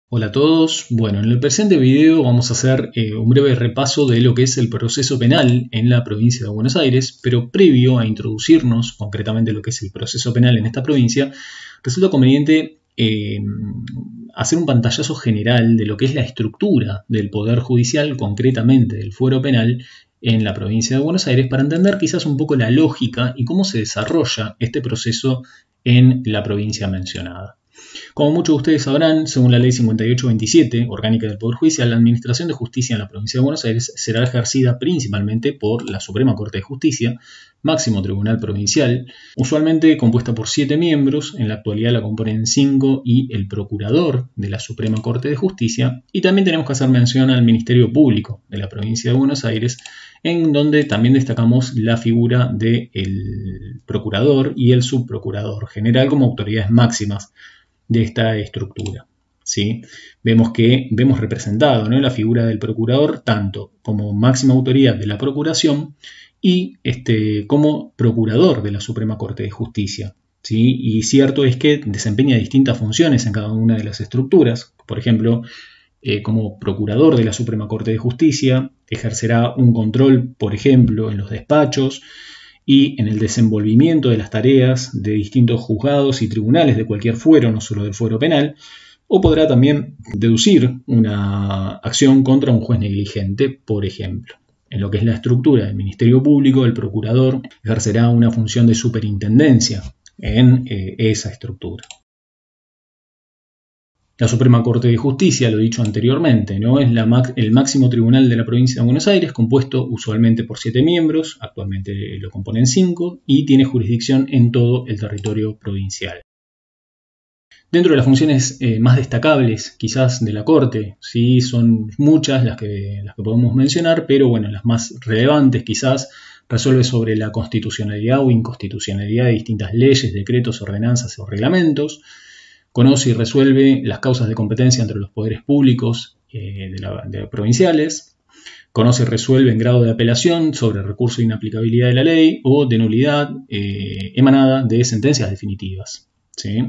Hola a todos. Bueno, en el presente video vamos a hacer un breve repaso de lo que es el proceso penal en la provincia de Buenos Aires, pero previo a introducirnos concretamente lo que es el proceso penal en esta provincia, resulta conveniente hacer un pantallazo general de lo que es la estructura del Poder Judicial, concretamente del fuero penal, en la provincia de Buenos Aires, para entender quizás un poco la lógica y cómo se desarrolla este proceso en la provincia mencionada. Como muchos de ustedes sabrán, según la Ley 5827, orgánica del Poder Judicial, la Administración de Justicia en la provincia de Buenos Aires será ejercida principalmente por la Suprema Corte de Justicia, máximo tribunal provincial, usualmente compuesta por 7 miembros, en la actualidad la componen 5 y el procurador de la Suprema Corte de Justicia, y también tenemos que hacer mención al Ministerio Público de la provincia de Buenos Aires, en donde también destacamos la figura del procurador y el subprocurador general como autoridades máximas de esta estructura. ¿Sí? Vemos representado, ¿no?, la figura del procurador tanto como máxima autoridad de la procuración y como procurador de la Suprema Corte de Justicia. ¿Sí? Y cierto es que desempeña distintas funciones en cada una de las estructuras. Por ejemplo, como procurador de la Suprema Corte de Justicia ejercerá un control, por ejemplo, en los despachos y en el desenvolvimiento de las tareas de distintos juzgados y tribunales de cualquier fuero, no solo del fuero penal, o podrá también deducir una acción contra un juez negligente, por ejemplo. En lo que es la estructura del Ministerio Público, el procurador ejercerá una función de superintendencia en esa estructura. La Suprema Corte de Justicia, lo he dicho anteriormente, ¿no?, es el máximo tribunal de la provincia de Buenos Aires, compuesto usualmente por 7 miembros, actualmente lo componen 5, y tiene jurisdicción en todo el territorio provincial. Dentro de las funciones más destacables, quizás, de la Corte, sí, son muchas las que podemos mencionar, pero bueno, las más relevantes quizás resuelve sobre la constitucionalidad o inconstitucionalidad de distintas leyes, decretos, ordenanzas o reglamentos. Conoce y resuelve las causas de competencia entre los poderes públicos de provinciales. Conoce y resuelve en grado de apelación sobre recurso de inaplicabilidad de la ley o de nulidad emanada de sentencias definitivas. ¿Sí?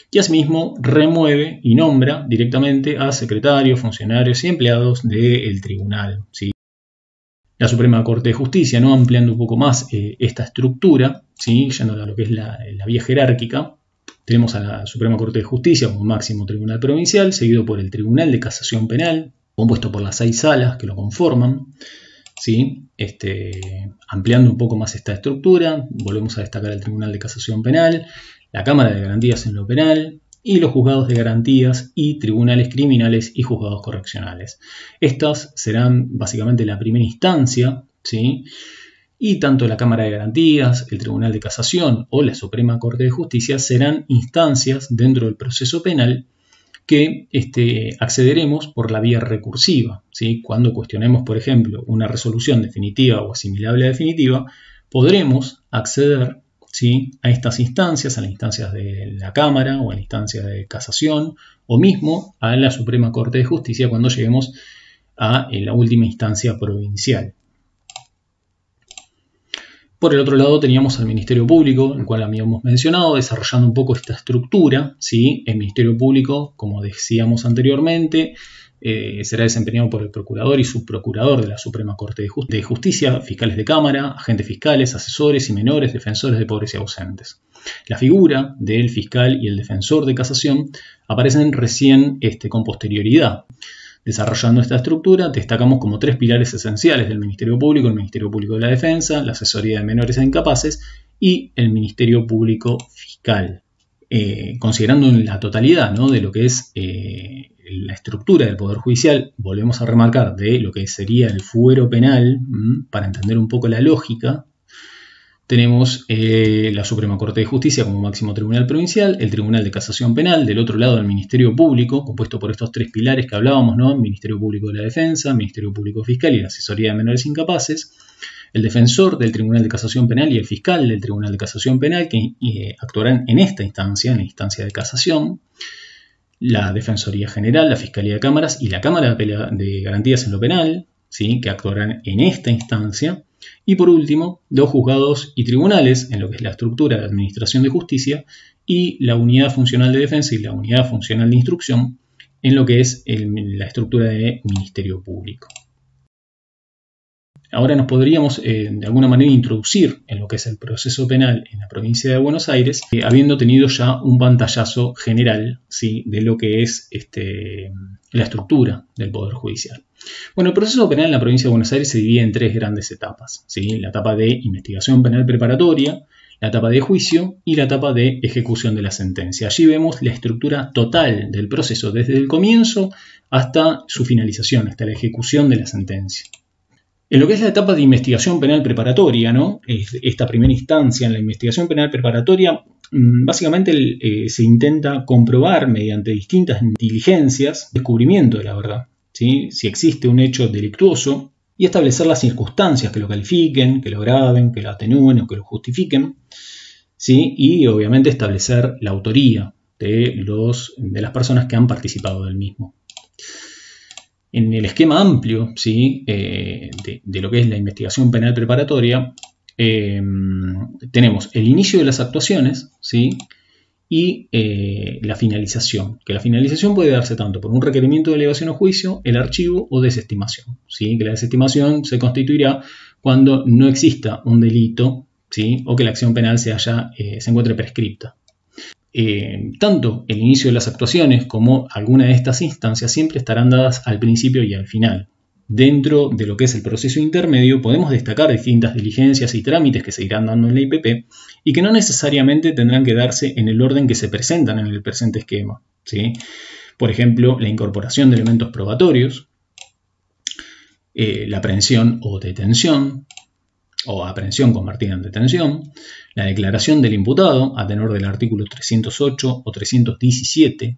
Y asimismo remueve y nombra directamente a secretarios, funcionarios y empleados del tribunal. ¿Sí? La Suprema Corte de Justicia, ¿no?, ampliando un poco más esta estructura, ¿sí?, yendo a lo que es la vía jerárquica, tenemos a la Suprema Corte de Justicia como máximo tribunal provincial, seguido por el Tribunal de Casación Penal, compuesto por las 6 salas que lo conforman. ¿Sí? Ampliando un poco más esta estructura, volvemos a destacar el Tribunal de Casación Penal, la Cámara de Garantías en lo penal y los juzgados de garantías y tribunales criminales y juzgados correccionales. Estas serán básicamente la primera instancia, ¿sí?, y tanto la Cámara de Garantías, el Tribunal de Casación o la Suprema Corte de Justicia serán instancias dentro del proceso penal que accederemos por la vía recursiva. ¿Sí? Cuando cuestionemos, por ejemplo, una resolución definitiva o asimilable a definitiva, podremos acceder, ¿sí?, a estas instancias, a las instancias de la Cámara o a la instancia de Casación o mismo a la Suprema Corte de Justicia cuando lleguemos a la última instancia provincial. Por el otro lado teníamos al Ministerio Público, el cual habíamos mencionado, desarrollando un poco esta estructura. ¿Sí? El Ministerio Público, como decíamos anteriormente, será desempeñado por el procurador y subprocurador de la Suprema Corte de Justicia, fiscales de Cámara, agentes fiscales, asesores y menores, defensores de pobres y ausentes. La figura del fiscal y el defensor de casación aparecen recién con posterioridad. Desarrollando esta estructura, destacamos como 3 pilares esenciales del Ministerio Público: el Ministerio Público de la Defensa, la Asesoría de Menores e Incapaces y el Ministerio Público Fiscal. Considerando la totalidad, ¿no?, de lo que es la estructura del Poder Judicial, volvemos a remarcar de lo que sería el fuero penal, para entender un poco la lógica. Tenemos la Suprema Corte de Justicia como máximo tribunal provincial, el Tribunal de Casación Penal, del otro lado el Ministerio Público, compuesto por estos 3 pilares que hablábamos, ¿no?, Ministerio Público de la Defensa, Ministerio Público Fiscal y la Asesoría de Menores Incapaces, el defensor del Tribunal de Casación Penal y el fiscal del Tribunal de Casación Penal que actuarán en esta instancia, en la instancia de casación, la Defensoría General, la Fiscalía de Cámaras y la Cámara de Garantías en lo Penal, ¿sí?, que actuarán en esta instancia. Y por último, los juzgados y tribunales, en lo que es la estructura de administración de justicia, y la unidad funcional de defensa y la unidad funcional de instrucción, en lo que es la estructura de Ministerio Público. Ahora nos podríamos de alguna manera introducir en lo que es el proceso penal en la provincia de Buenos Aires, habiendo tenido ya un pantallazo general, ¿sí?, de lo que es la estructura del Poder Judicial. Bueno, el proceso penal en la provincia de Buenos Aires se divide en tres grandes etapas, ¿sí? La etapa de investigación penal preparatoria, la etapa de juicio y la etapa de ejecución de la sentencia. Allí vemos la estructura total del proceso, desde el comienzo hasta su finalización, hasta la ejecución de la sentencia. En lo que es la etapa de investigación penal preparatoria, ¿no?, esta primera instancia en la investigación penal preparatoria, básicamente se intenta comprobar mediante distintas diligencias el descubrimiento de la verdad, ¿sí?, si existe un hecho delictuoso, y establecer las circunstancias que lo califiquen, que lo agraven, que lo atenúen o que lo justifiquen, ¿sí?, y obviamente establecer la autoría de las personas que han participado del mismo. En el esquema amplio, ¿sí?, de lo que es la investigación penal preparatoria, tenemos el inicio de las actuaciones, ¿sí?, y la finalización, que la finalización puede darse tanto por un requerimiento de elevación a juicio, el archivo o desestimación, ¿sí?, que la desestimación se constituirá cuando no exista un delito, ¿sí?, o que la acción penal se encuentre prescripta. Tanto el inicio de las actuaciones como alguna de estas instancias siempre estarán dadas al principio y al final. Dentro de lo que es el proceso intermedio podemos destacar distintas diligencias y trámites que se irán dando en la IPP y que no necesariamente tendrán que darse en el orden que se presentan en el presente esquema, ¿sí? Por ejemplo, la incorporación de elementos probatorios, la aprehensión o detención, o aprehensión convertida en detención, la declaración del imputado a tenor del artículo 308 o 317.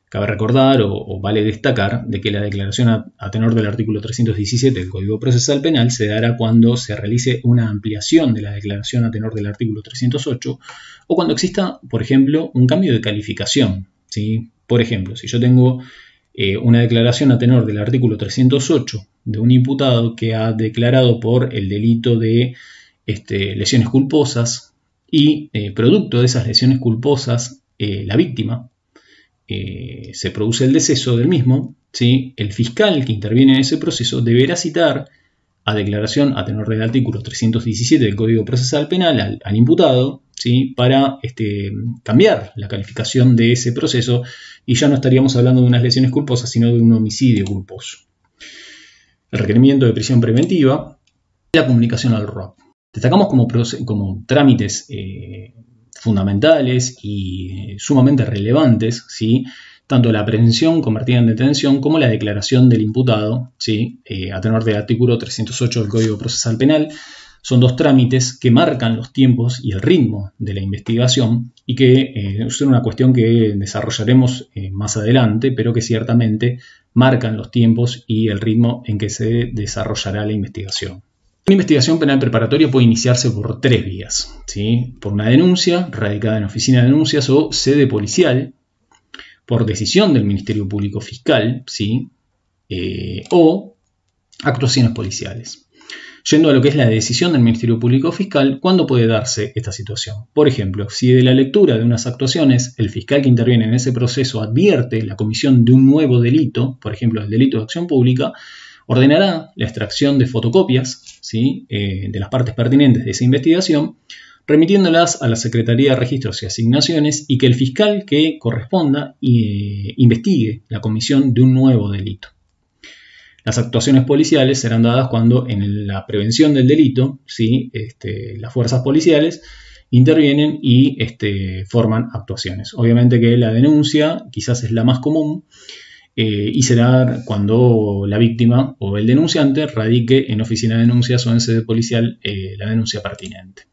Cabe recordar o vale destacar de que la declaración a tenor del artículo 317 del Código Procesal Penal se dará cuando se realice una ampliación de la declaración a tenor del artículo 308 o cuando exista, por ejemplo, un cambio de calificación, ¿sí? Por ejemplo, si yo tengo una declaración a tenor del artículo 308 de un imputado que ha declarado por el delito de lesiones culposas y producto de esas lesiones culposas la víctima, se produce el deceso del mismo, ¿sí?, el fiscal que interviene en ese proceso deberá citar a declaración a tenor del artículo 317 del Código Procesal Penal al imputado, ¿sí?, para cambiar la calificación de ese proceso y ya no estaríamos hablando de unas lesiones culposas, sino de un homicidio culposo. El requerimiento de prisión preventiva y la comunicación al ROAP. Destacamos como trámites fundamentales y sumamente relevantes, ¿sí?, tanto la aprehensión convertida en detención como la declaración del imputado, ¿sí?, a tenor del artículo 308 del Código Procesal Penal. Son dos trámites que marcan los tiempos y el ritmo de la investigación y que es una cuestión que desarrollaremos más adelante, pero que ciertamente marcan los tiempos y el ritmo en que se desarrollará la investigación. Una investigación penal preparatoria puede iniciarse por tres vías, ¿sí?, por una denuncia radicada en oficina de denuncias o sede policial, por decisión del Ministerio Público Fiscal, ¿sí?, o actuaciones policiales. Yendo a lo que es la decisión del Ministerio Público Fiscal, ¿cuándo puede darse esta situación? Por ejemplo, si de la lectura de unas actuaciones el fiscal que interviene en ese proceso advierte la comisión de un nuevo delito, por ejemplo el delito de acción pública, ordenará la extracción de fotocopias, ¿sí?, de las partes pertinentes de esa investigación, remitiéndolas a la Secretaría de Registros y Asignaciones y que el fiscal que corresponda investigue la comisión de un nuevo delito. Las actuaciones policiales serán dadas cuando en la prevención del delito, ¿sí?, las fuerzas policiales intervienen y forman actuaciones. Obviamente que la denuncia quizás es la más común y será cuando la víctima o el denunciante radique en oficina de denuncias o en sede policial la denuncia pertinente.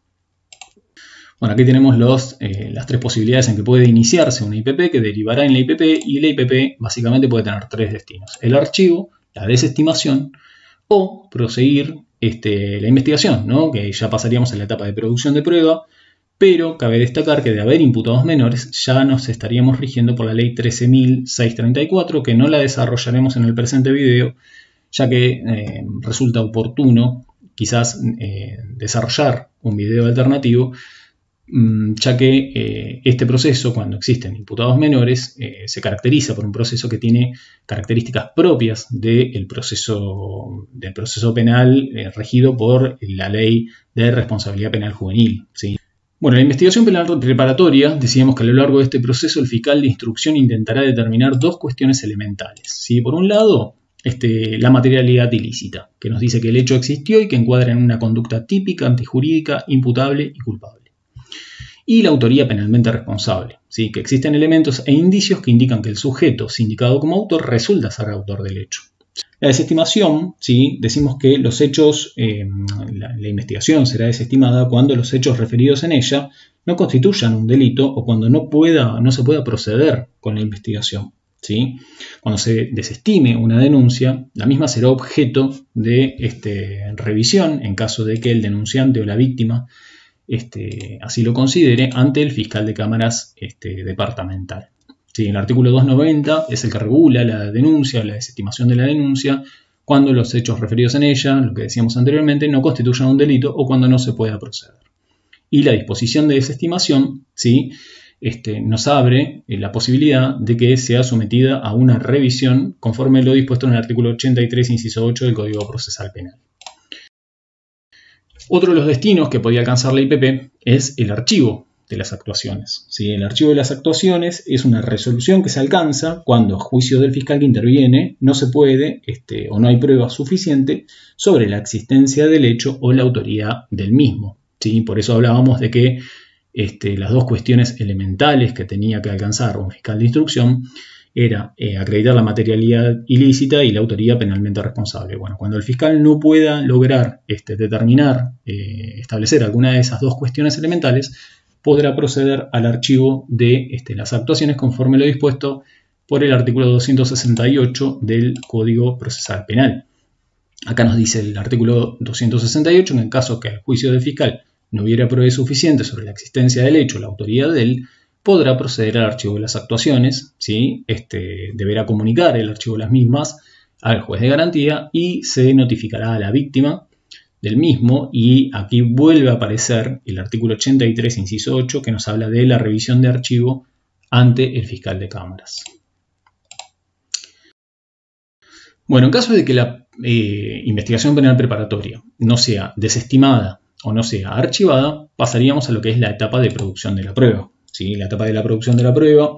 Bueno, aquí tenemos las tres posibilidades en que puede iniciarse una IPP, que derivará en la IPP, y la IPP básicamente puede tener tres destinos: el archivo, la desestimación o proseguir la investigación, ¿no?, que ya pasaríamos en la etapa de producción de prueba, pero cabe destacar que de haber imputados menores ya nos estaríamos rigiendo por la ley 13.634, que no la desarrollaremos en el presente video, ya que resulta oportuno quizás desarrollar un video alternativo ya que este proceso, cuando existen imputados menores, se caracteriza por un proceso que tiene características propias del proceso penal regido por la Ley de Responsabilidad Penal Juvenil, ¿sí? Bueno, la investigación penal preparatoria, decíamos que a lo largo de este proceso el fiscal de instrucción intentará determinar dos cuestiones elementales, ¿sí? Por un lado, la materialidad ilícita, que nos dice que el hecho existió y que encuadra en una conducta típica, antijurídica, imputable y culpable. Y la autoría penalmente responsable, ¿sí? Que existen elementos e indicios que indican que el sujeto sindicado como autor resulta ser autor del hecho. La desestimación, ¿sí? Decimos que los hechos, la investigación será desestimada cuando los hechos referidos en ella no constituyan un delito o cuando no se pueda proceder con la investigación, ¿sí? Cuando se desestime una denuncia, la misma será objeto de revisión en caso de que el denunciante o la víctima así lo considere ante el fiscal de cámaras departamental. Sí, el artículo 290 es el que regula la denuncia, la desestimación de la denuncia, cuando los hechos referidos en ella, lo que decíamos anteriormente, no constituyan un delito o cuando no se pueda proceder. Y la disposición de desestimación, ¿sí? Nos abre la posibilidad de que sea sometida a una revisión conforme lo dispuesto en el artículo 83, inciso 8 del Código Procesal Penal. Otro de los destinos que podía alcanzar la IPP es el archivo de las actuaciones, ¿sí? El archivo de las actuaciones es una resolución que se alcanza cuando, a juicio del fiscal que interviene, no se puede o no hay prueba suficiente sobre la existencia del hecho o la autoría del mismo, ¿sí? Por eso hablábamos de que las dos cuestiones elementales que tenía que alcanzar un fiscal de instrucción era acreditar la materialidad ilícita y la autoría penalmente responsable. Bueno, cuando el fiscal no pueda lograr establecer alguna de esas dos cuestiones elementales, podrá proceder al archivo de las actuaciones conforme lo dispuesto por el artículo 268 del Código Procesal Penal. Acá nos dice el artículo 268 que en caso que al juicio del fiscal no hubiera prueba suficiente sobre la existencia del hecho o la autoría de él, podrá proceder al archivo de las actuaciones, ¿sí? Deberá comunicar el archivo de las mismas al juez de garantía y se notificará a la víctima del mismo, y aquí vuelve a aparecer el artículo 83, inciso 8, que nos habla de la revisión de archivo ante el fiscal de cámaras. Bueno, en caso de que la investigación penal preparatoria no sea desestimada o no sea archivada, pasaríamos a lo que es la etapa de producción de la prueba, ¿sí? La etapa de la producción de la prueba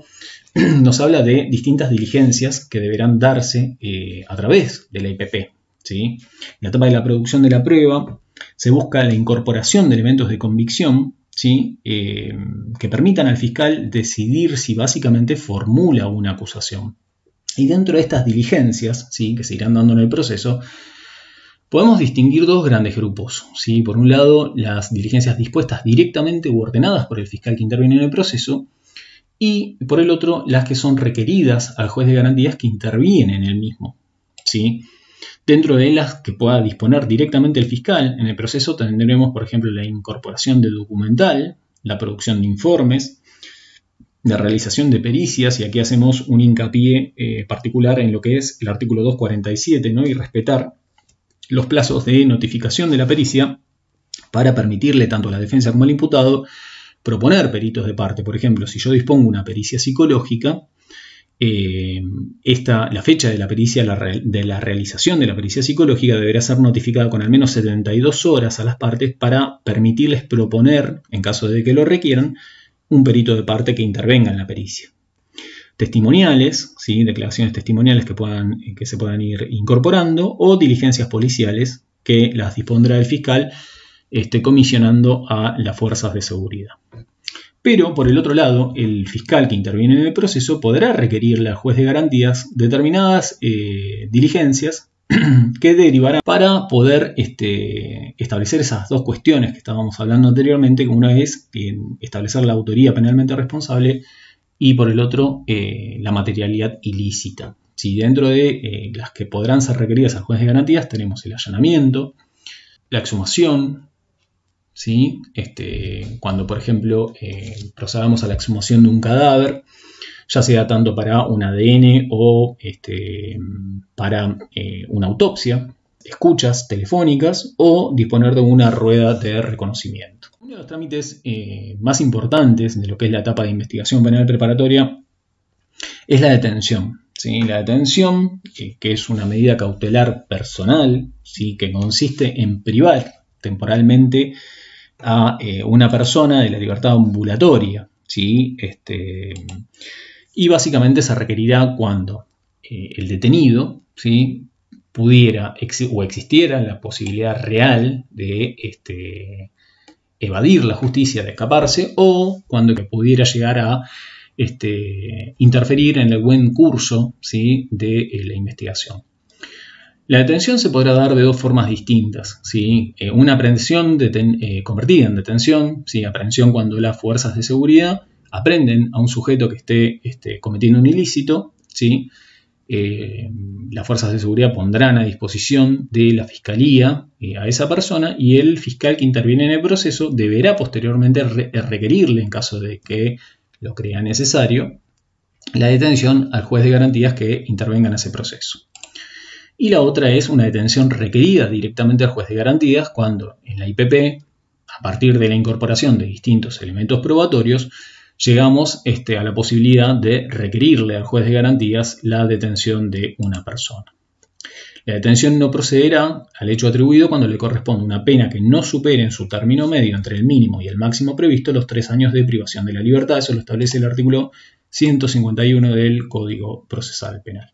nos habla de distintas diligencias que deberán darse a través de la IPP, ¿sí? En la etapa de la producción de la prueba se busca la incorporación de elementos de convicción, ¿sí? Que permitan al fiscal decidir si básicamente formula una acusación. Y dentro de estas diligencias, ¿sí? Que se irán dando en el proceso, podemos distinguir dos grandes grupos, ¿sí? Por un lado, las diligencias dispuestas directamente u ordenadas por el fiscal que interviene en el proceso, y por el otro, las que son requeridas al juez de garantías que interviene en el mismo, ¿sí? Dentro de las que pueda disponer directamente el fiscal en el proceso tendremos, por ejemplo, la incorporación de documental, la producción de informes, la realización de pericias, y aquí hacemos un hincapié particular en lo que es el artículo 247, ¿no? Y respetar los plazos de notificación de la pericia para permitirle tanto a la defensa como al imputado proponer peritos de parte. Por ejemplo, si yo dispongo una pericia psicológica, la fecha de la pericia, de la realización de la pericia psicológica deberá ser notificada con al menos 72 horas a las partes para permitirles proponer, en caso de que lo requieran, un perito de parte que intervenga en la pericia. Testimoniales, ¿sí? Declaraciones testimoniales que se puedan ir incorporando, o diligencias policiales que las dispondrá el fiscal comisionando a las fuerzas de seguridad. Pero, por el otro lado, el fiscal que interviene en el proceso podrá requerirle al juez de garantías determinadas diligencias que derivarán para poder establecer esas dos cuestiones que estábamos hablando anteriormente, que una es establecer la autoría penalmente responsable y por el otro la materialidad ilícita. Si dentro de las que podrán ser requeridas al juez de garantías tenemos el allanamiento, la exhumación, ¿sí? Cuando, por ejemplo, procedamos a la exhumación de un cadáver, ya sea tanto para un ADN o para una autopsia, escuchas telefónicas o disponer de una rueda de reconocimiento. Uno de los trámites más importantes de lo que es la etapa de investigación penal preparatoria es la detención. ¿Sí? La detención, que es una medida cautelar personal, ¿sí? Que consiste en privar temporalmente a una persona de la libertad ambulatoria, ¿sí? Y básicamente se requerirá cuando el detenido, ¿sí? pudiera o existiera la posibilidad real de evadir la justicia, de escaparse, o cuando pudiera llegar a interferir en el buen curso, ¿sí? de la investigación. La detención se podrá dar de dos formas distintas, ¿sí? Una aprehensión convertida en detención, ¿sí? Aprehensión cuando las fuerzas de seguridad aprenden a un sujeto que esté cometiendo un ilícito, ¿sí? Las fuerzas de seguridad pondrán a disposición de la fiscalía a esa persona, y el fiscal que interviene en el proceso deberá posteriormente requerirle, en caso de que lo crea necesario, la detención al juez de garantías que intervenga en ese proceso. Y la otra es una detención requerida directamente al juez de garantías cuando en la IPP, a partir de la incorporación de distintos elementos probatorios, llegamos a la posibilidad de requerirle al juez de garantías la detención de una persona. La detención no procederá al hecho atribuido cuando le corresponde una pena que no supere en su término medio entre el mínimo y el máximo previsto los 3 años de privación de la libertad. Eso lo establece el artículo 151 del Código Procesal Penal.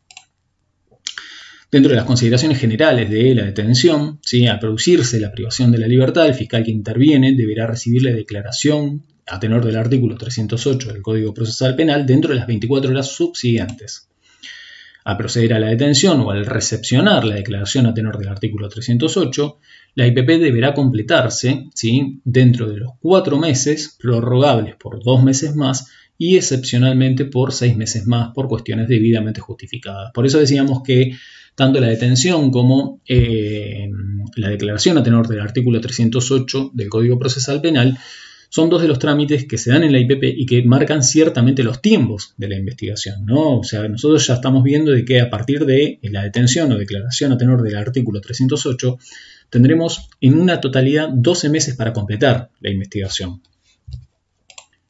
Dentro de las consideraciones generales de la detención, ¿sí? Al producirse la privación de la libertad, el fiscal que interviene deberá recibir la declaración a tenor del artículo 308 del Código Procesal Penal dentro de las 24 horas subsiguientes. Al proceder a la detención o al recepcionar la declaración a tenor del artículo 308, la IPP deberá completarse, ¿sí? dentro de los 4 meses, prorrogables por 2 meses más y excepcionalmente por 6 meses más por cuestiones debidamente justificadas. Por eso decíamos que tanto la detención como la declaración a tenor del artículo 308 del Código Procesal Penal son dos de los trámites que se dan en la IPP y que marcan ciertamente los tiempos de la investigación, ¿no? O sea, nosotros ya estamos viendo de que a partir de la detención o declaración a tenor del artículo 308 tendremos en una totalidad 12 meses para completar la investigación.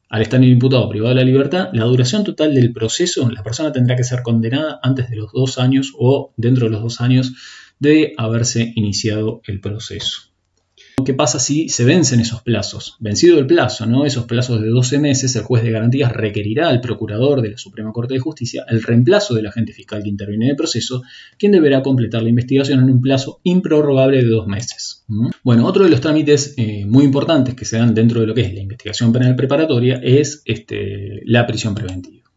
Al estar el imputado privado de la libertad, la duración total del proceso, la persona tendrá que ser condenada antes de los 2 años o dentro de los 2 años de haberse iniciado el proceso. ¿Qué pasa si se vencen esos plazos? Vencido el plazo, ¿no? Esos plazos de 12 meses, el juez de garantías requerirá al procurador de la Suprema Corte de Justicia el reemplazo del agente fiscal que interviene en el proceso, quien deberá completar la investigación en un plazo improrrogable de 2 meses. Bueno, otro de los trámites muy importantes que se dan dentro de lo que es la investigación penal preparatoria es la prisión preventiva.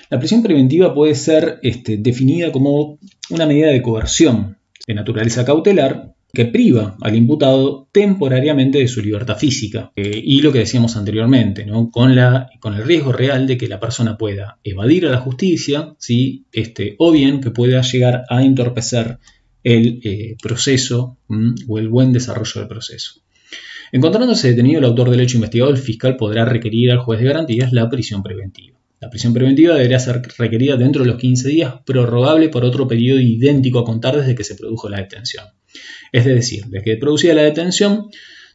La prisión preventiva puede ser definida como una medida de coerción de naturaleza cautelar que priva al imputado temporariamente de su libertad física y lo que decíamos anteriormente, ¿no? con el riesgo real de que la persona pueda evadir a la justicia, ¿sí? O bien que pueda llegar a entorpecer el proceso o el buen desarrollo del proceso. Encontrándose detenido el autor del hecho investigado, el fiscal podrá requerir al juez de garantías la prisión preventiva. La prisión preventiva deberá ser requerida dentro de los 15 días, prorrogable por otro periodo idéntico a contar desde que se produjo la detención. Es decir, desde que producida la detención,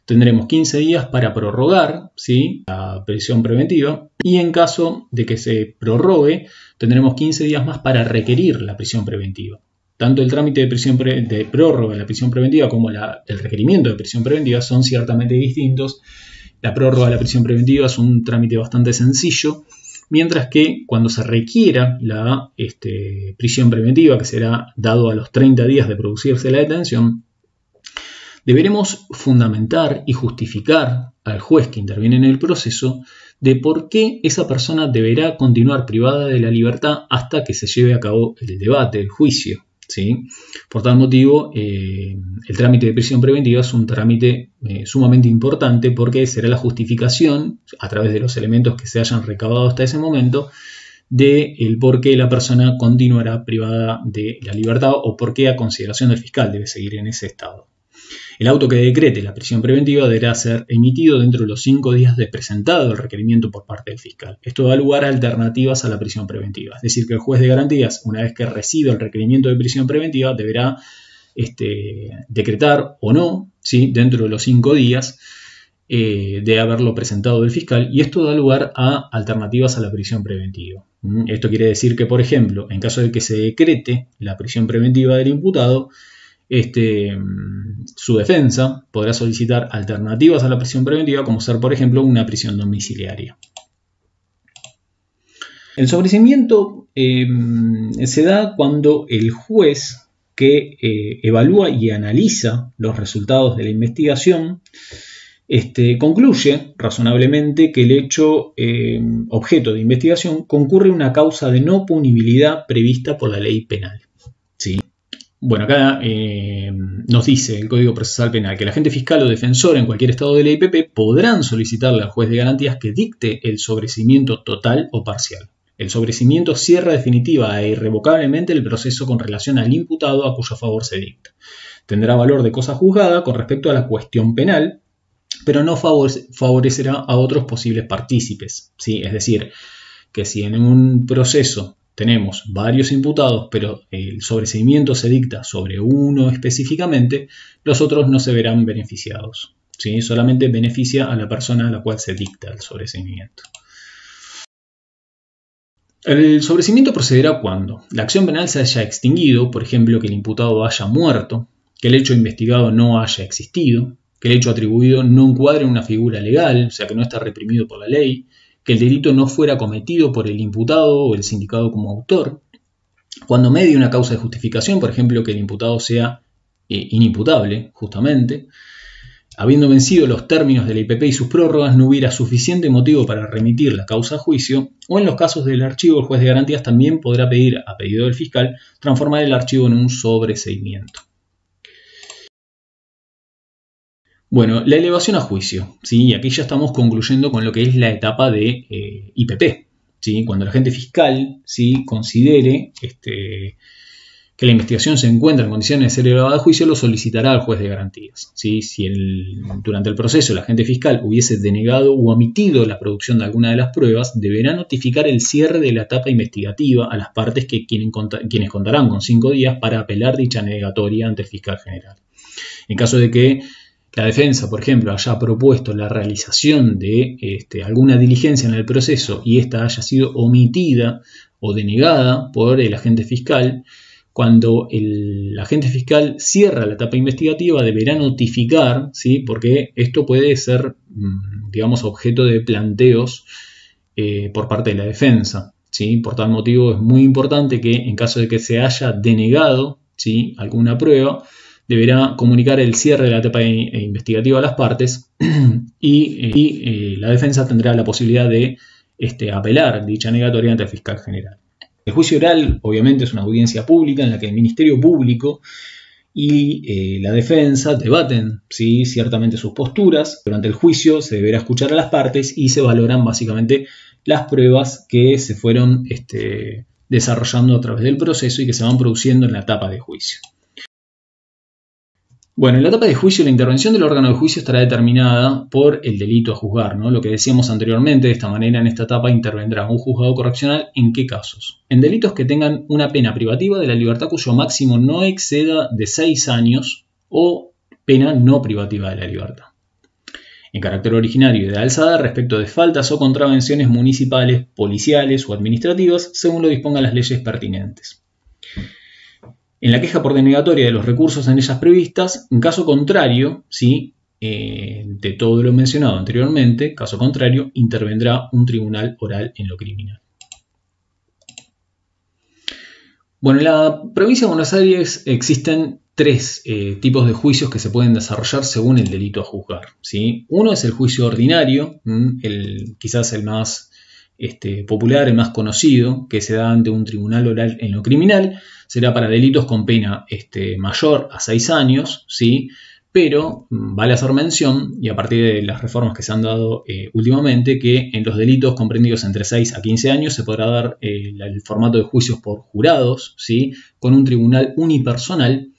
tendremos 15 días para prorrogar, ¿sí? la prisión preventiva, y en caso de que se prorrogue, tendremos 15 días más para requerir la prisión preventiva. Tanto el trámite de prórroga de la prisión preventiva como el requerimiento de prisión preventiva son ciertamente distintos. La prórroga de la prisión preventiva es un trámite bastante sencillo, mientras que cuando se requiera la prisión preventiva, que será dado a los 30 días de producirse la detención, deberemos fundamentar y justificar al juez que interviene en el proceso de por qué esa persona deberá continuar privada de la libertad hasta que se lleve a cabo el debate, el juicio, ¿sí? Por tal motivo, el trámite de prisión preventiva es un trámite sumamente importante porque será la justificación, a través de los elementos que se hayan recabado hasta ese momento, del por qué la persona continuará privada de la libertad o por qué a consideración del fiscal debe seguir en ese estado. El auto que decrete la prisión preventiva deberá ser emitido dentro de los 5 días de presentado el requerimiento por parte del fiscal. Esto da lugar a alternativas a la prisión preventiva. Es decir, que el juez de garantías, una vez que reciba el requerimiento de prisión preventiva, deberá decretar o no, ¿sí? dentro de los 5 días, de haberlo presentado el fiscal, y esto da lugar a alternativas a la prisión preventiva. Esto quiere decir que, por ejemplo, en caso de que se decrete la prisión preventiva del imputado, su defensa podrá solicitar alternativas a la prisión preventiva, como ser, por ejemplo, una prisión domiciliaria. El sobreseimiento se da cuando el juez que evalúa y analiza los resultados de la investigación concluye razonablemente que el hecho objeto de investigación concurre una causa de no punibilidad prevista por la ley penal. ¿Sí? Bueno, acá nos dice el Código Procesal Penal que el agente fiscal o defensor en cualquier estado de la IPP podrán solicitarle al juez de garantías que dicte el sobreseimiento total o parcial. El sobreseimiento cierra definitiva e irrevocablemente el proceso con relación al imputado a cuyo favor se dicta. Tendrá valor de cosa juzgada con respecto a la cuestión penal, pero no favorecerá a otros posibles partícipes. ¿Sí? Es decir, que si en un proceso tenemos varios imputados, pero el sobreseimiento se dicta sobre uno específicamente, los otros no se verán beneficiados. ¿Sí? Solamente beneficia a la persona a la cual se dicta el sobreseimiento. El sobreseimiento procederá cuando la acción penal se haya extinguido, por ejemplo, que el imputado haya muerto, que el hecho investigado no haya existido, que el hecho atribuido no encuadre en una figura legal, o sea que no está reprimido por la ley, que el delito no fuera cometido por el imputado o el sindicado como autor, cuando medie una causa de justificación, por ejemplo, que el imputado sea inimputable, justamente, habiendo vencido los términos de la IPP y sus prórrogas, no hubiera suficiente motivo para remitir la causa a juicio, o en los casos del archivo, el juez de garantías también podrá pedir, a pedido del fiscal, transformar el archivo en un sobreseimiento. Bueno, la elevación a juicio, ¿sí? Y aquí ya estamos concluyendo con lo que es la etapa de IPP, ¿sí? Cuando el agente fiscal, ¿sí?, considere que la investigación se encuentra en condiciones de ser elevada a juicio, lo solicitará al juez de garantías. ¿Sí? Si durante el proceso el agente fiscal hubiese denegado u omitido la producción de alguna de las pruebas, deberá notificar el cierre de la etapa investigativa a las partes quienes contarán con 5 días para apelar dicha negatoria ante el fiscal general. En caso de que la defensa, por ejemplo, haya propuesto la realización de alguna diligencia en el proceso y ésta haya sido omitida o denegada por el agente fiscal, cuando el agente fiscal cierra la etapa investigativa deberá notificar, ¿sí?, porque esto puede ser, digamos, objeto de planteos por parte de la defensa, ¿sí? Por tal motivo es muy importante que en caso de que se haya denegado, ¿sí?, alguna prueba, deberá comunicar el cierre de la etapa investigativa a las partes y la defensa tendrá la posibilidad de apelar dicha negatoria ante el fiscal general. El juicio oral, obviamente, es una audiencia pública en la que el Ministerio Público y la defensa debaten, ¿sí?, ciertamente sus posturas. Durante el juicio se deberá escuchar a las partes y se valoran básicamente las pruebas que se fueron desarrollando a través del proceso y que se van produciendo en la etapa de juicio. Bueno, en la etapa de juicio la intervención del órgano de juicio estará determinada por el delito a juzgar, ¿no? Lo que decíamos anteriormente, de esta manera en esta etapa intervendrá un juzgado correccional. ¿En qué casos? En delitos que tengan una pena privativa de la libertad cuyo máximo no exceda de 6 años o pena no privativa de la libertad. En carácter originario y de alzada respecto de faltas o contravenciones municipales, policiales o administrativas, según lo dispongan las leyes pertinentes. En la queja por denegatoria de los recursos en ellas previstas, en caso contrario, ¿sí?, de todo lo mencionado anteriormente, caso contrario, intervendrá un tribunal oral en lo criminal. Bueno, en la provincia de Buenos Aires existen 3 tipos de juicios que se pueden desarrollar según el delito a juzgar, ¿sí? Uno es el juicio ordinario, quizás el más popular, el más conocido, que se da ante un tribunal oral en lo criminal. Será para delitos con pena mayor a 6 años, ¿sí? Pero vale hacer mención, y a partir de las reformas que se han dado últimamente, que en los delitos comprendidos entre 6 a 15 años se podrá dar el formato de juicios por jurados, ¿sí?, con un tribunal unipersonal,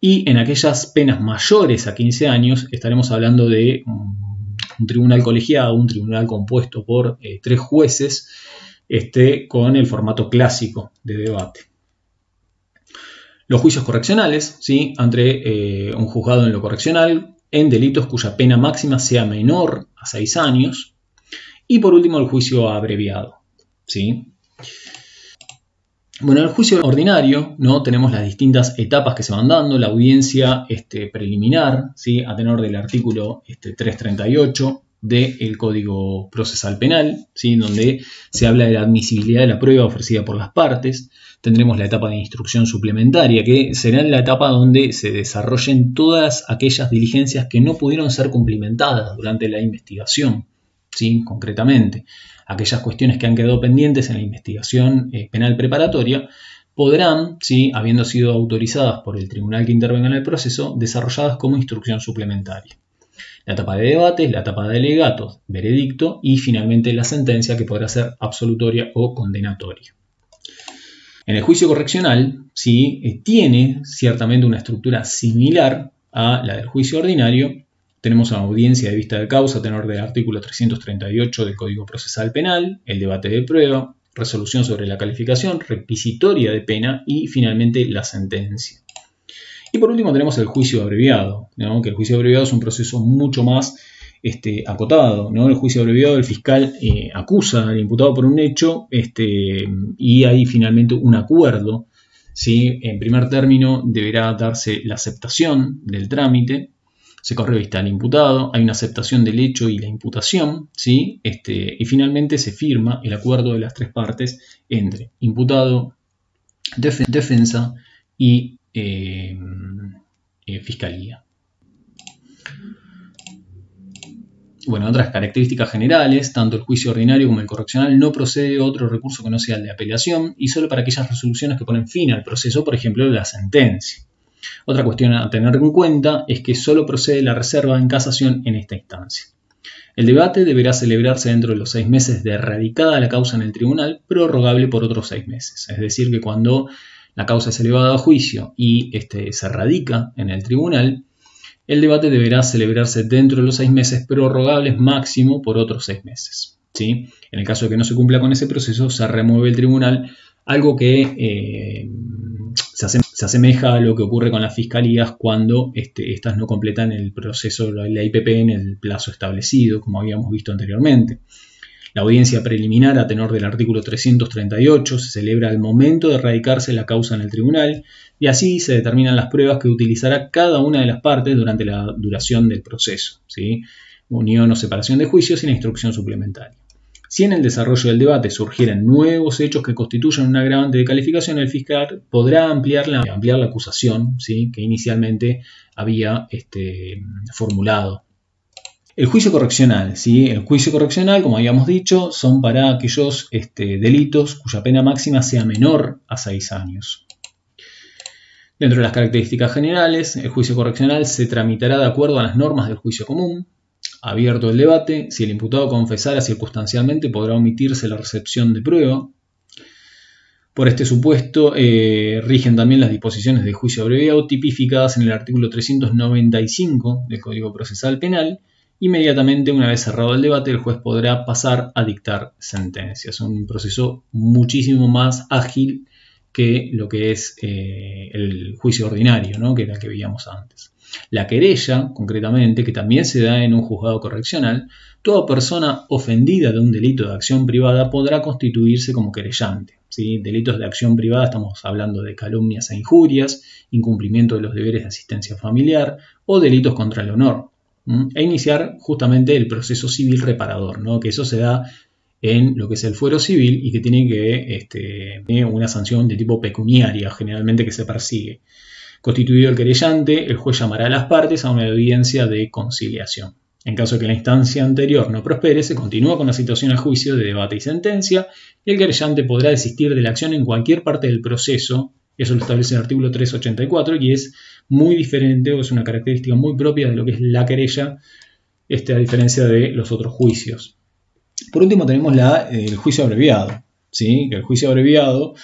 y en aquellas penas mayores a 15 años estaremos hablando de un tribunal colegiado, un tribunal compuesto por 3 jueces, con el formato clásico de debate. Los juicios correccionales, ¿sí?, ante un juzgado en lo correccional, en delitos cuya pena máxima sea menor a 6 años. Y por último, el juicio abreviado, ¿sí? Bueno, en el juicio ordinario, ¿no? Tenemos las distintas etapas que se van dando. La audiencia preliminar, ¿sí? A tenor del artículo 338 del Código Procesal Penal, ¿sí? Donde se habla de la admisibilidad de la prueba ofrecida por las partes. Tendremos la etapa de instrucción suplementaria, que será la etapa donde se desarrollen todas aquellas diligencias que no pudieron ser cumplimentadas durante la investigación, ¿sí? Concretamente, aquellas cuestiones que han quedado pendientes en la investigación penal preparatoria podrán, ¿sí? Habiendo sido autorizadas por el tribunal que intervenga en el proceso, desarrolladas como instrucción suplementaria. La etapa de debates, la etapa de alegatos, veredicto y finalmente la sentencia, que podrá ser absolutoria o condenatoria. En el juicio correccional, ¿sí? Tiene ciertamente una estructura similar a la del juicio ordinario. Tenemos una audiencia de vista de causa a tenor del artículo 338 del Código Procesal Penal, el debate de prueba, resolución sobre la calificación, requisitoria de pena y finalmente la sentencia. Y por último tenemos el juicio abreviado, ¿no? Que el juicio abreviado es un proceso mucho más acotado, ¿no? El juicio abreviado, el fiscal acusa al imputado por un hecho y hay finalmente un acuerdo, ¿sí? En primer término deberá darse la aceptación del trámite. Se corre vista al imputado, hay una aceptación del hecho y la imputación, ¿sí? Y finalmente se firma el acuerdo de las tres partes entre imputado, defensa y fiscalía. Bueno, otras características generales, tanto el juicio ordinario como el correccional no procede otro recurso que no sea el de apelación y solo para aquellas resoluciones que ponen fin al proceso, por ejemplo, la sentencia. Otra cuestión a tener en cuenta es que solo procede la reserva en casación en esta instancia. El debate deberá celebrarse dentro de los 6 meses de radicada la causa en el tribunal, prorrogable por otros 6 meses. Es decir, que cuando la causa es elevada a juicio y se radica en el tribunal, el debate deberá celebrarse dentro de los 6 meses, prorrogables máximo por otros 6 meses. ¿Sí? En el caso de que no se cumpla con ese proceso, se remueve el tribunal, algo que se asemeja a lo que ocurre con las fiscalías cuando estas no completan el proceso de la IPP en el plazo establecido, como habíamos visto anteriormente. La audiencia preliminar a tenor del artículo 338 se celebra al momento de radicarse la causa en el tribunal y así se determinan las pruebas que utilizará cada una de las partes durante la duración del proceso, ¿sí? Unión o separación de juicios y la instrucción suplementaria. Si en el desarrollo del debate surgieran nuevos hechos que constituyan un agravante de calificación, el fiscal podrá ampliar la acusación, ¿sí? Que inicialmente había formulado. El juicio correccional, ¿sí? El juicio correccional, como habíamos dicho, son para aquellos delitos cuya pena máxima sea menor a 6 años. Dentro de las características generales, el juicio correccional se tramitará de acuerdo a las normas del juicio común. Abierto el debate, si el imputado confesara circunstancialmente, podrá omitirse la recepción de prueba. Por este supuesto, rigen también las disposiciones de juicio abreviado tipificadas en el artículo 395 del Código Procesal Penal. Inmediatamente, una vez cerrado el debate, el juez podrá pasar a dictar sentencias. Un proceso muchísimo más ágil que lo que es el juicio ordinario, ¿no? Que era el que veíamos antes. La querella, concretamente, que también se da en un juzgado correccional, toda persona ofendida de un delito de acción privada podrá constituirse como querellante, ¿sí? Delitos de acción privada, estamos hablando de calumnias e injurias, incumplimiento de los deberes de asistencia familiar o delitos contra el honor, e iniciar justamente el proceso civil reparador, ¿no? Que eso se da en lo que es el fuero civil y que tiene que una sanción de tipo pecuniaria, generalmente, que se persigue. Constituido el querellante, el juez llamará a las partes a una audiencia de conciliación. En caso de que la instancia anterior no prospere, se continúa con la citación al juicio de debate y sentencia, y el querellante podrá desistir de la acción en cualquier parte del proceso. Eso lo establece el artículo 384 y es muy diferente, o es una característica muy propia de lo que es la querella, a diferencia de los otros juicios. Por último tenemos el juicio abreviado, ¿sí? Que el juicio abreviado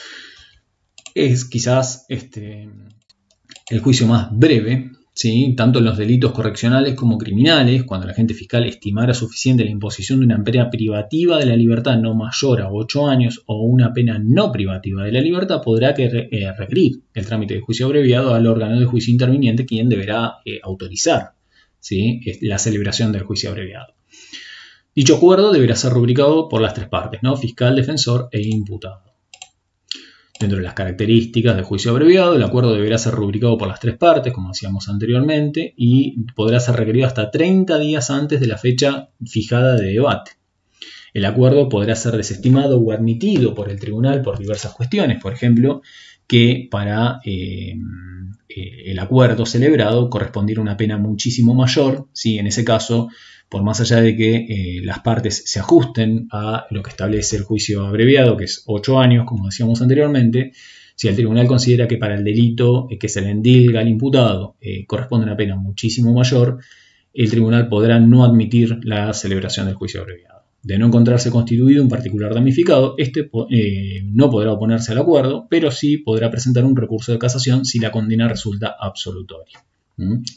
es quizás el juicio más breve, ¿sí? Tanto en los delitos correccionales como criminales, cuando el agente fiscal estimara suficiente la imposición de una pena privativa de la libertad no mayor a 8 años o una pena no privativa de la libertad, podrá requerir el trámite de juicio abreviado al órgano de juicio interviniente, quien deberá autorizar ¿sí? La celebración del juicio abreviado. Dicho acuerdo deberá ser rubricado por las tres partes, ¿no? Fiscal, defensor e imputado. Dentro de las características del juicio abreviado, el acuerdo deberá ser rubricado por las tres partes, como decíamos anteriormente, y podrá ser requerido hasta 30 días antes de la fecha fijada de debate. El acuerdo podrá ser desestimado o admitido por el tribunal por diversas cuestiones, por ejemplo, que para el acuerdo celebrado correspondiera una pena muchísimo mayor, ¿sí? En ese caso, por más allá de que las partes se ajusten a lo que establece el juicio abreviado, que es 8 años, como decíamos anteriormente, si el tribunal considera que para el delito que se le endilga al imputado corresponde una pena muchísimo mayor, el tribunal podrá no admitir la celebración del juicio abreviado. De no encontrarse constituido un particular damnificado, este no podrá oponerse al acuerdo, pero sí podrá presentar un recurso de casación si la condena resulta absolutoria.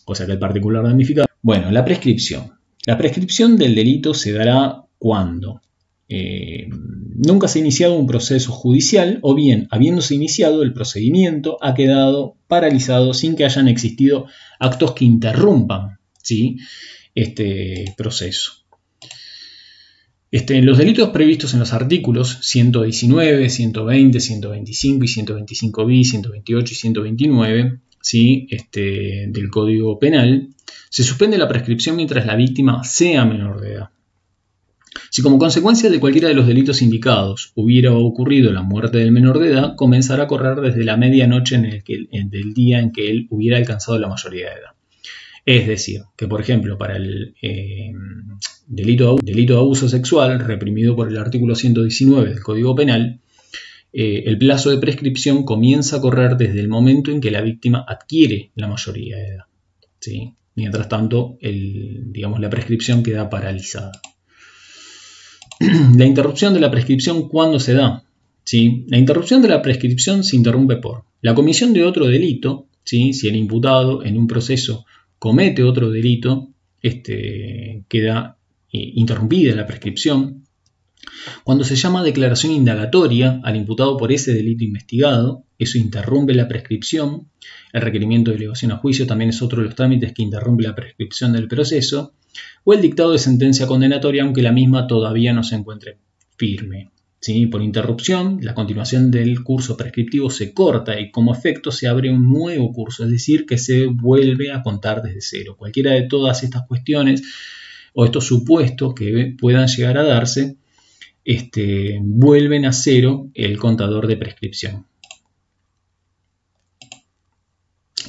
O sea que el particular damnificado... Bueno, la prescripción. La prescripción del delito se dará cuando nunca se ha iniciado un proceso judicial o bien, habiéndose iniciado el procedimiento, ha quedado paralizado sin que hayan existido actos que interrumpan, ¿sí?, este proceso. Los delitos previstos en los artículos 119, 120, 125 y 125 bis, 128 y 129, ¿sí?, del Código Penal, se suspende la prescripción mientras la víctima sea menor de edad. Si como consecuencia de cualquiera de los delitos indicados hubiera ocurrido la muerte del menor de edad, comenzará a correr desde la medianoche del día en que él hubiera alcanzado la mayoría de edad. Es decir, que por ejemplo para el delito de abuso sexual reprimido por el artículo 119 del Código Penal, el plazo de prescripción comienza a correr desde el momento en que la víctima adquiere la mayoría de edad, ¿sí? Mientras tanto, la prescripción queda paralizada. La interrupción de la prescripción, ¿cuándo se da? ¿Sí? La interrupción de la prescripción se interrumpe por la comisión de otro delito, ¿sí? Si el imputado en un proceso comete otro delito, queda interrumpida la prescripción. Cuando se llama declaración indagatoria al imputado por ese delito investigado, eso interrumpe la prescripción. El requerimiento de elevación a juicio también es otro de los trámites que interrumpe la prescripción del proceso. O el dictado de sentencia condenatoria, aunque la misma todavía no se encuentre firme. ¿Sí? Por interrupción, la continuación del curso prescriptivo se corta y como efecto se abre un nuevo curso, es decir, que se vuelve a contar desde cero. Cualquiera de todas estas cuestiones o estos supuestos que puedan llegar a darse, vuelven a cero el contador de prescripción.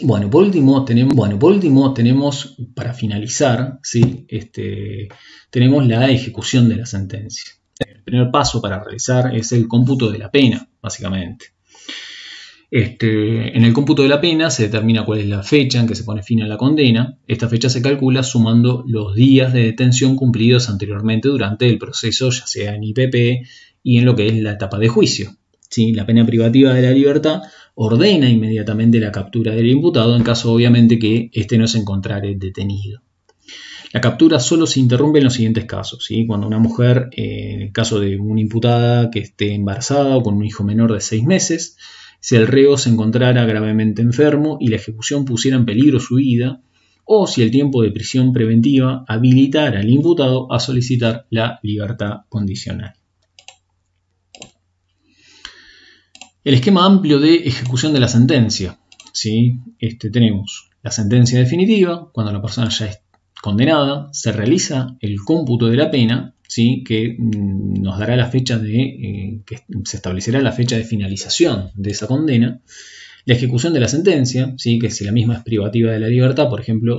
Bueno, por último tenemos para finalizar, ¿sí? Tenemos la ejecución de la sentencia. El primer paso para realizar es el cómputo de la pena, básicamente. En el cómputo de la pena se determina cuál es la fecha en que se pone fin a la condena. Esta fecha se calcula sumando los días de detención cumplidos anteriormente durante el proceso, ya sea en IPP y en lo que es la etapa de juicio. ¿Sí? La pena privativa de la libertad ordena inmediatamente la captura del imputado en caso obviamente que éste no se encontrare detenido. La captura solo se interrumpe en los siguientes casos, ¿sí? Cuando una mujer, en el caso de una imputada que esté embarazada o con un hijo menor de 6 meses, si el reo se encontrara gravemente enfermo y la ejecución pusiera en peligro su vida, o si el tiempo de prisión preventiva habilitara al imputado a solicitar la libertad condicional. El esquema amplio de ejecución de la sentencia, ¿sí? Tenemos la sentencia definitiva, cuando la persona ya es condenada, se realiza el cómputo de la pena, ¿sí? Que nos dará la fecha que se establecerá la fecha de finalización de esa condena. La ejecución de la sentencia, ¿sí? Que si la misma es privativa de la libertad, por ejemplo,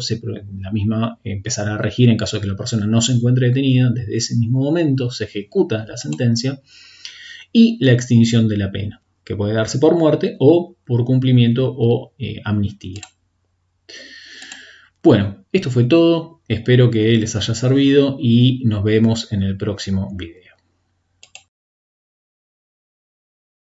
la misma empezará a regir en caso de que la persona no se encuentre detenida. Desde ese mismo momento se ejecuta la sentencia. Y la extinción de la pena, que puede darse por muerte o por cumplimiento o amnistía. Bueno, esto fue todo. Espero que les haya servido y nos vemos en el próximo video.